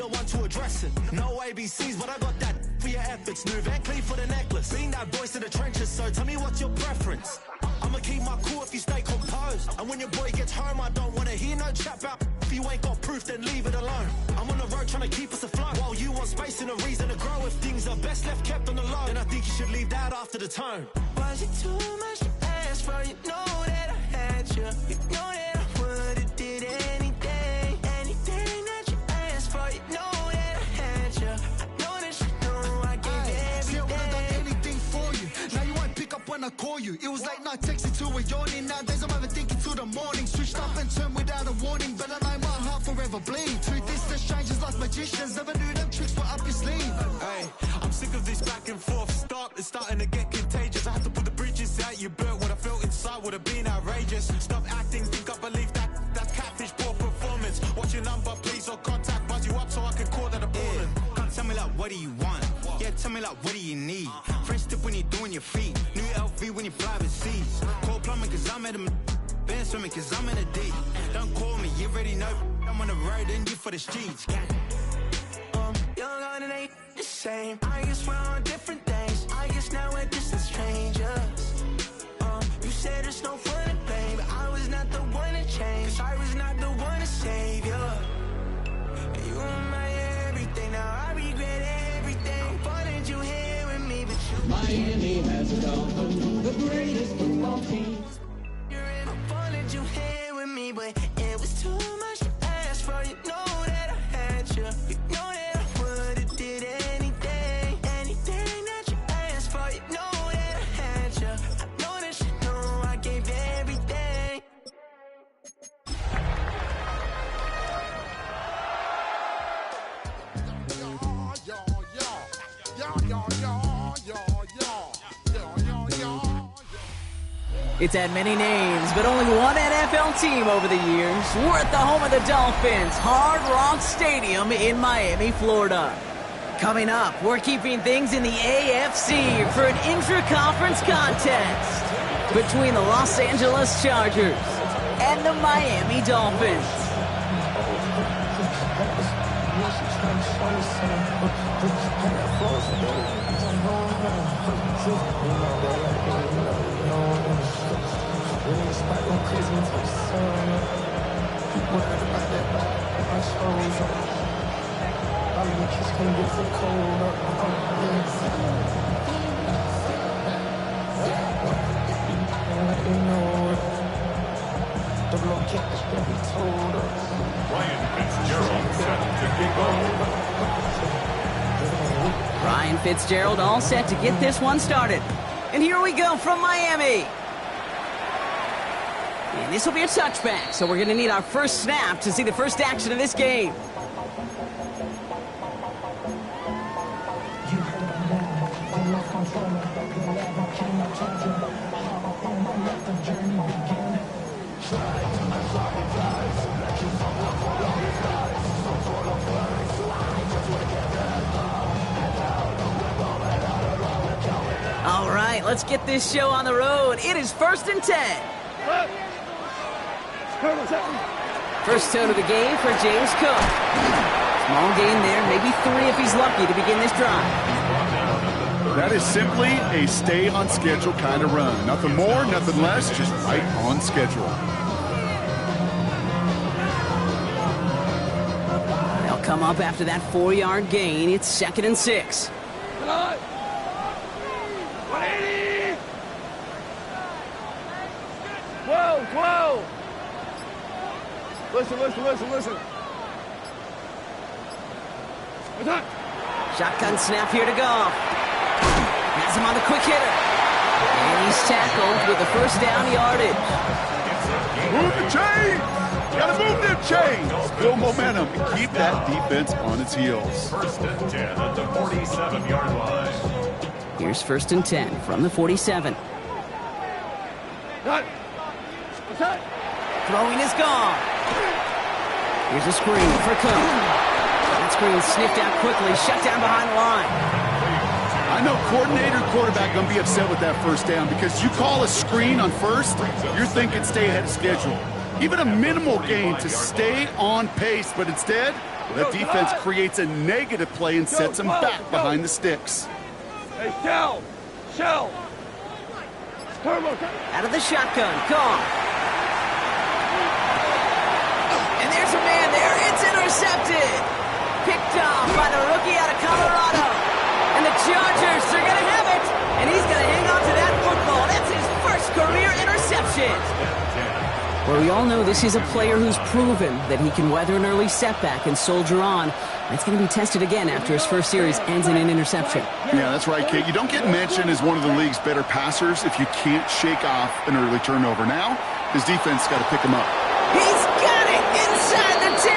the one to address it. No ABCs, but I got that for your efforts. New Van Cleef for the necklace. Being that voice in the trenches, so tell me what's your preference. I'ma keep my cool if you stay composed. And when your boy gets home, I don't wanna hear no chat about if you ain't got proof, then leave it alone. I'm on the road trying to keep us afloat, while you want space and a reason to grow. If things are best left kept on the low, then I think you should leave that after the tone. Was it too much to ask for? You know that I had you. You know that I would've did anything. Anything that you asked for, you know that I had you. I know that you know I gave everything. See, I would've done anything for you. Now you won't pick up when I call you. It was late night texting till we're yawning. Nowadays I'm overthinking till the morning. Switched up and turned without a warning, but I know my heart forever bleed. Truth is, the strangers like magicians. Never knew them tricks were up your sleeve. Hey, I'm sick of this back and forth. Stop, it's starting to get contagious. I have to put the bridges out you built. What I felt inside would have been outrageous. Stop acting, think I believe that. That's catfish, poor performance. What's your number, please, or contact. Buzz you up so I can call that a ballin'. Can't tell me like, what do you want? Yeah, tell me like, what do you need? Fresh tip when you're doing your feet. New LV when you fly overseas. Call plumbing cause I'm at a been swimming cause I'm in a D. Don't call me, you already know. I'm on the road and you for the streets. Young on and ain't the same. I guess we're on different things. I guess now we're distant strangers. You said there's no fun to blame, but I was not the one to change. Cause I was not the one to save you. You were my everything, now I regret everything. I wanted you here with me, but you Miami has become the greatest football team. I wanted you here with me, but it was too much to ask for. You know that I had you. You know that I would've did anything. Anything that you asked for. You know that I had you. I know that you know I gave everything. It's had many names, but only one NFL team over the years. We're at the home of the Dolphins, Hard Rock Stadium in Miami, Florida. Coming up, we're keeping things in the AFC for an intra-conference contest between the Los Angeles Chargers and the Miami Dolphins. Ryan Fitzgerald all set to get this one started. And here we go from Miami. And this will be a touchback, so we're going to need our first snap to see the first action of this game. All right, let's get this show on the road. It is 1st and 10. First tone of the game for James Cook. Small gain there, maybe 3 if he's lucky to begin this drive. That is simply a stay on schedule kind of run. Nothing more, nothing less, just right on schedule. They'll come up after that 4-yard gain. It's 2nd and 6. 180! 12! Listen. Shotgun snap here to Goff. Has him on the quick hitter. And he's tackled with the first down yardage. Move the chains! Gotta move them chains! Build momentum and keep that defense on its heels. 1st and 10 at the 47-yard line. Here's 1st and 10 from the 47. Throwing is gone. Here's a screen for Cook. That screen sniffed out quickly, shut down behind the line. I know coordinator quarterback going to be upset with that first down because you call a screen on first, you're thinking stay ahead of schedule. even a minimal gain to stay on pace, but instead, the defense creates a negative play and sets them back behind the sticks. Hey, Shell! Shell! Turbo! Out of the shotgun, Goff. And there's a man there. It's intercepted. Picked off by the rookie out of Colorado. And the Chargers are going to have it. And he's going to hang on to that football. That's his first career interception. Well, we all know this is a player who's proven that he can weather an early setback and soldier on. That's going to be tested again after his first series ends in an interception. Yeah, that's right, Kate. You don't get mentioned as one of the league's better passers if you can't shake off an early turnover. Now, his defense got to pick him up. He's got it inside the 10.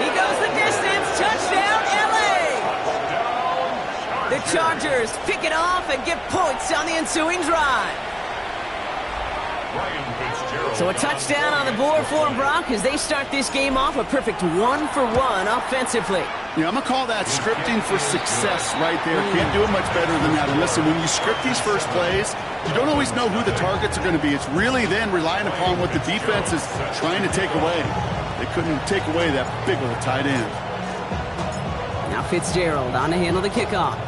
He goes the distance. Touchdown, LA. The Chargers pick it off and get points on the ensuing drive. So a touchdown on the board for them, Brock, as they start this game off a perfect 1-for-1 offensively. Yeah, I'm going to call that scripting for success right there. Can't do it much better than that. And listen, when you script these first plays, you don't always know who the targets are going to be. It's really then relying upon what the defense is trying to take away. They couldn't take away that big old tight end. Now Fitzgerald on to handle the kickoff.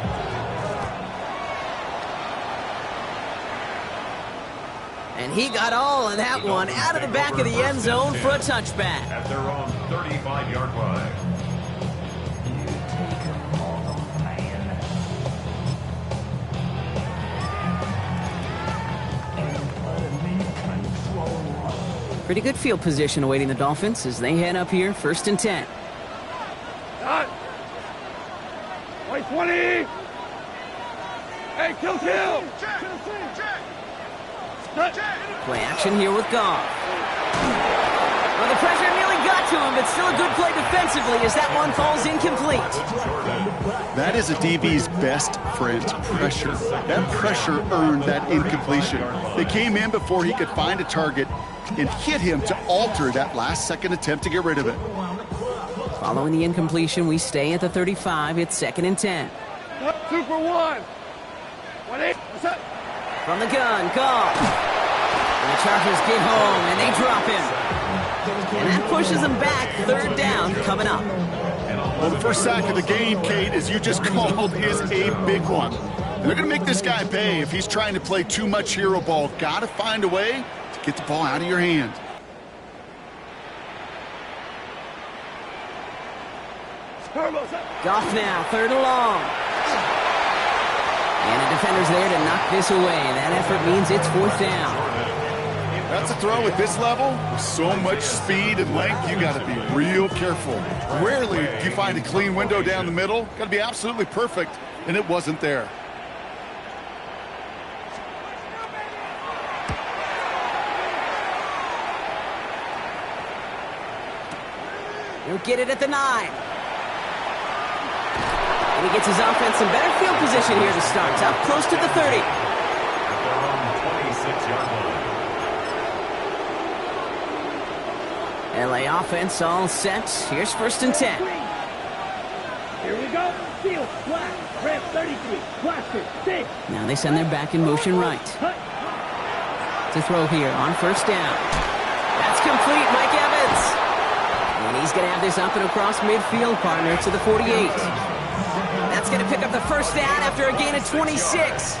And he got all of that one out of the back of the end zone for a touchback. At their own 35-yard line. Pretty good field position awaiting the Dolphins as they head up here, 1st and 10. Got. White 20. Hey, kill. Play action here with Goff. Well, the pressure nearly got to him, but still a good play defensively as that one falls incomplete. That is a DB's best friend, pressure. That pressure earned that incompletion. They came in before he could find a target and hit him to alter that last-second attempt to get rid of it. Following the incompletion, we stay at the 35. It's 2nd and 10. 2 for 1. 1-8. What's up? From the gun, Goff. And the Chargers get home, and they drop him. And that pushes them back. 3rd down coming up. Well, the first sack of the game, Kate, as you just called, is a big one. And they're going to make this guy pay if he's trying to play too much hero ball. Got to find a way to get the ball out of your hand. Goff now, 3rd and long. And the defender's there to knock this away. That effort means it's 4th down. That's a throw at this level. With so much speed and length, you got to be real careful. Rarely do you find a clean window down the middle. Got to be absolutely perfect, and it wasn't there. He'll get it at the 9. And he gets his offense in better field position here to start. It's up close to the 30. LA offense all set. Here's 1st and 10. Here we go. Field, flat, red 33, blaster, 6. Now they send their back in motion right. To throw here on 1st down. That's complete, Mike Evans. And he's going to have this up and across midfield, partner, to the 48. That's going to pick up the 1st down after a gain of 26.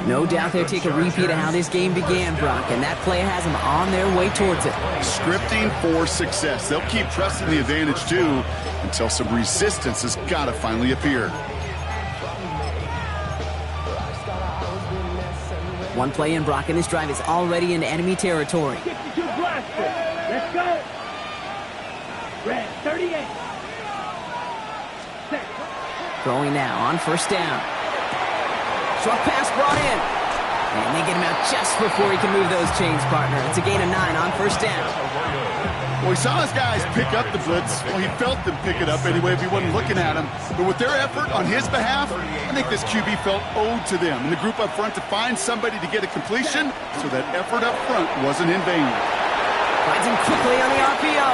No doubt they'll take a repeat of how this game began, Brock, and that play has them on their way towards it. Scripting for success. They'll keep pressing the advantage, too, until some resistance has got to finally appear. One play in, Brock, and this drive is already into enemy territory. 62 blaster. Let's go. Red 38. Throwing now on 1st down. Short pass brought in. And they get him out just before he can move those chains, partner. It's a gain of 9 on 1st down. Well, he saw his guys pick up the blitz. Well, he felt them pick it up anyway if he wasn't looking at him. But with their effort on his behalf, I think this QB felt owed to them and the group up front to find somebody to get a completion so that effort up front wasn't in vain. Finds him quickly on the RPO.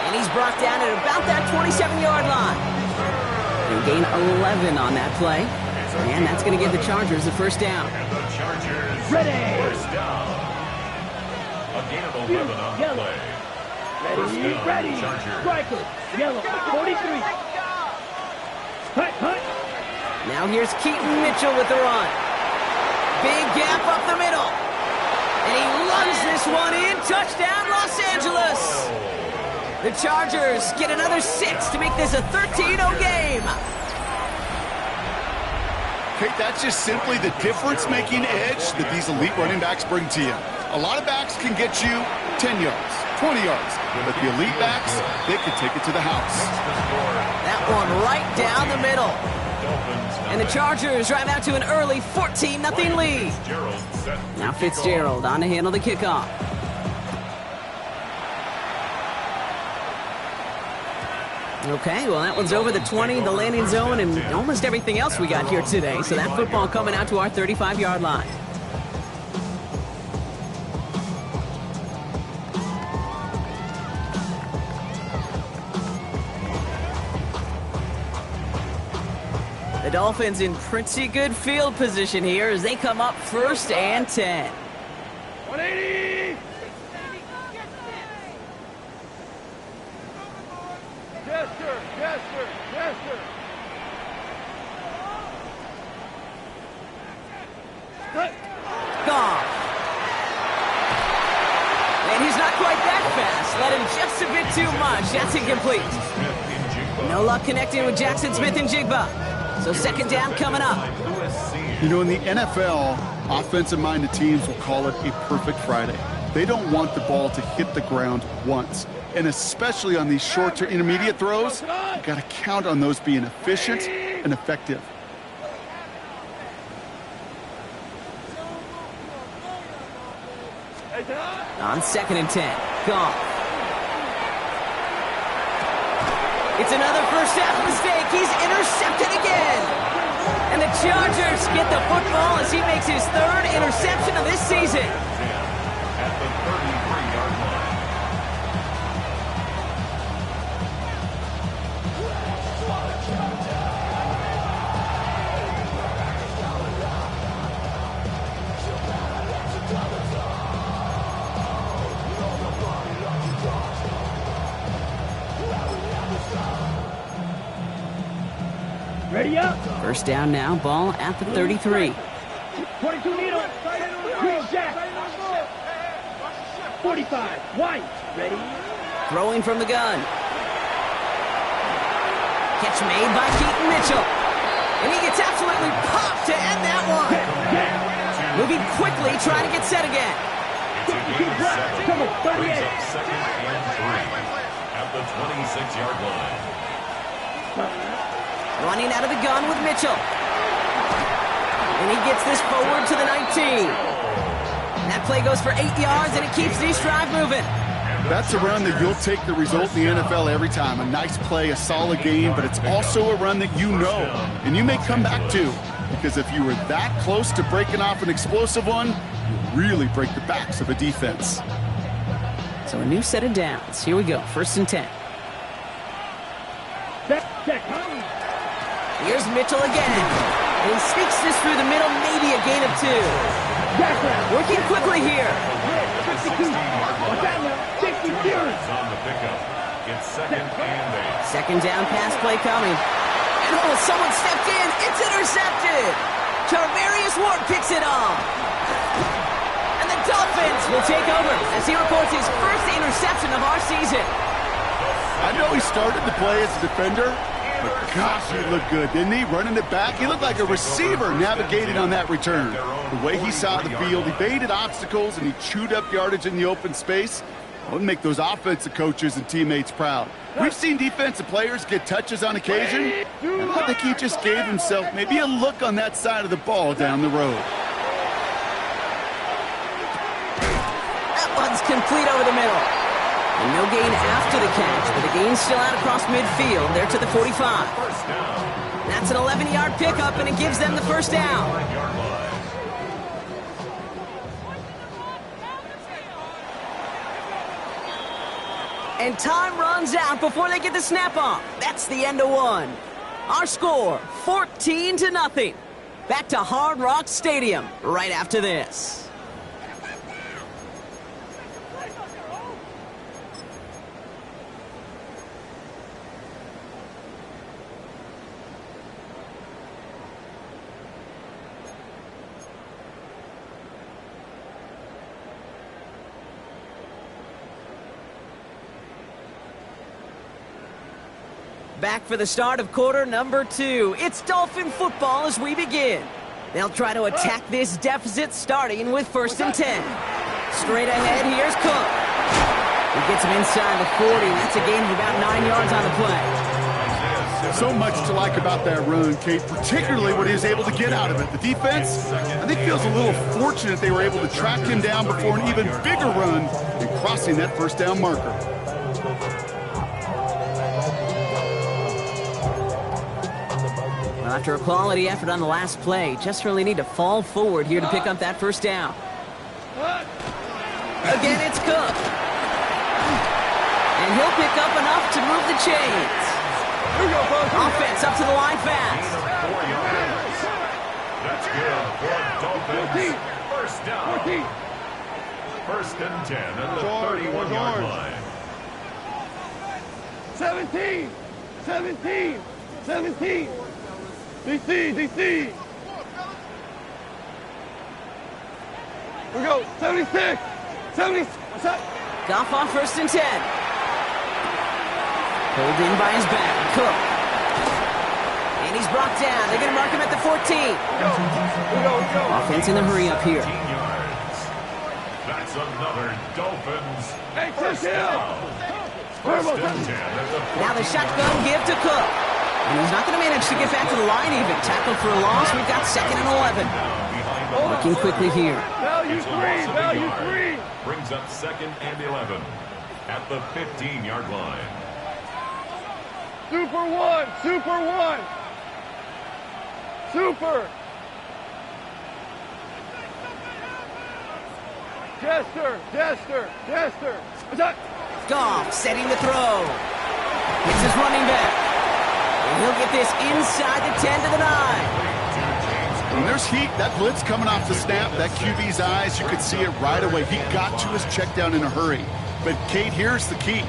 And he's brought down at about that 27-yard line. They gain 11 on that play. And that's going to give the Chargers the 1st down. Ready. A gain of 11 on the Yellow. play. Ready. Striker. Yellow. 43. Hut. Now here's Keaton Mitchell with the run. Big gap up the middle. And he runs this one in. Touchdown, Los Angeles. The Chargers get another 6 to make this a 13-0 game. Okay, that's just simply the difference-making edge that these elite running backs bring to you. A lot of backs can get you 10 yards, 20 yards, but the elite backs, they can take it to the house. That one right down the middle. And the Chargers drive out to an early 14-0 lead. Now Fitzgerald on to handle the kickoff. Okay, well, that one's over the 20, the landing zone, and almost everything else we got here today. So that football coming out to our 35-yard line. The Dolphins in pretty good field position here as they come up 1st and 10. 180. Yes, sir. Goff. And he's not quite that fast. Let him just a bit too much. That's incomplete. No luck connecting with Jackson Smith and Jigba. So 2nd down coming up. You know, in the NFL, offensive-minded teams will call it a perfect Friday. They don't want the ball to hit the ground once. And especially on these short to intermediate throws, you got to count on those being efficient and effective. On 2nd and 10. Goff. It's another first half mistake. He's intercepted again. And the Chargers get the football as he makes his 3rd interception of this season. At the 33-yard line. Ready up. 1st down now, ball at the 33. 22 needle. Green Jack. 45. White. Ready. Throwing from the gun. Catch made by Keaton Mitchell. And he gets absolutely popped to end that one. Moving quickly, trying to get set again. It's a gain of 7. Brings up 2nd and 3 at the 26-yard line. Running out of the gun with Mitchell. And he gets this forward to the 19. That play goes for 8 yards, and it keeps this drive moving. That's a run that you'll take the result in the NFL every time. A nice play, a solid game, but it's also a run that you know, and you may come back to. Because if you were that close to breaking off an explosive one, you really break the backs of a defense. So a new set of downs. Here we go, 1st and 10. Here's Mitchell again. And he sneaks this through the middle, maybe a gain of 2. Working quickly here. 2nd down pass play coming. And oh, someone stepped in. It's intercepted. Charvarius Ward picks it off. And the Dolphins will take over as he reports his 1st interception of our season. I know he started the play as a defender, but gosh, he looked good, didn't he? Running it back, he looked like a receiver navigating on that return. The way he saw the field, he baited obstacles and he chewed up yardage in the open space. That would make those offensive coaches and teammates proud. We've seen defensive players get touches on occasion, and I think he just gave himself maybe a look on that side of the ball down the road. That one's complete over the middle. And no gain after the catch, but the gain's still out across midfield. They're to the 45. That's an 11-yard pickup, and it gives them the 1st down. And time runs out before they get the snap off. That's the end of one. Our score, 14-0. Back to Hard Rock Stadium right after this. Back for the start of quarter number 2. It's Dolphin football as we begin. They'll try to attack this deficit starting with 1st and 10. Straight ahead, here's Cook. He gets him inside the 40. That's a gain of about 9 yards on the play. So much to like about that run, Kate, particularly what he was able to get out of it. The defense, I think, feels a little fortunate they were able to track him down before an even bigger run and crossing that 1st down marker. Well, after a quality effort on the last play, just really need to fall forward here to pick up that 1st down. Again, it's Cook. And he'll pick up enough to move the chains. Offense up to the line fast. 4 yards. That's good for Dolphins. 1st down. 1st and 10 at the 31-yard line. 17. 17. 17. DC. DC. We go. 76. 70. What's that? Goff on 1st and 10. Pulled in by his back. Cook. And he's brought down. They're going to mark him at the 14. We go. Offense in the hurry up here. 15 yards. That's another Dolphins. Hey, 1st down. 1st and 10 at the 14. Now the shotgun give to Cook. And he's not going to manage to get back to the line even. Tackled for a loss. We've got 2nd and 11. Working quickly here. Value 3. Value 3. Brings up 2nd and 11 at the 15-yard line. Super 1. Super 1. Super. Jester. What's that? Goff setting the throw. It's his running back. And he'll get this inside the 10 to the 9. When there's heat, that blitz coming off the snap, that QB's eyes, you could see it right away. He got to his check down in a hurry. But, Kate, here's the key.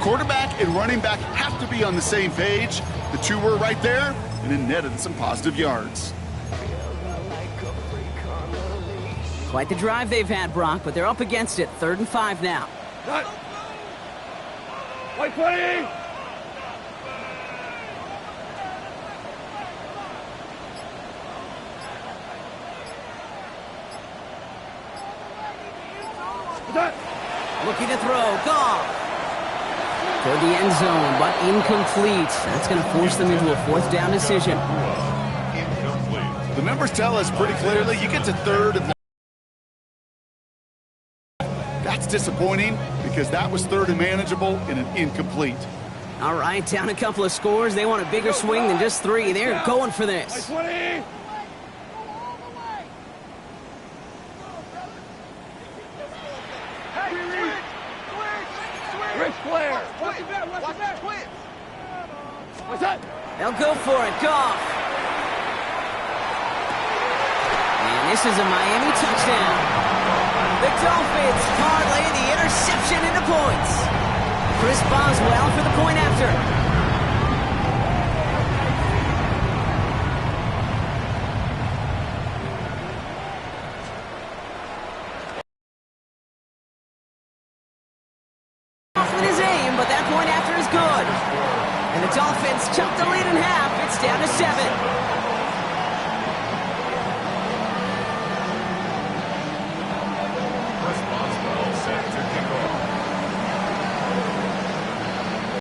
Quarterback and running back have to be on the same page. The two were right there, and it netted some positive yards. Quite the drive they've had, Brock, but they're up against it. 3rd and 5 now. White 20. Looking to throw. Goff. Toward the end zone, but incomplete. That's going to force them into a 4th down decision. The numbers tell us pretty clearly you get to 3rd and that's disappointing because that was 3rd and manageable and an incomplete. All right, down a couple of scores. They want a bigger swing than just 3. They're going for this. 20. Rich Flair. Watch your back. What's that? They'll go for it. Goff. And this is a Miami touchdown. The Dolphins parlay the interception into points. Chris Boswell for the point after.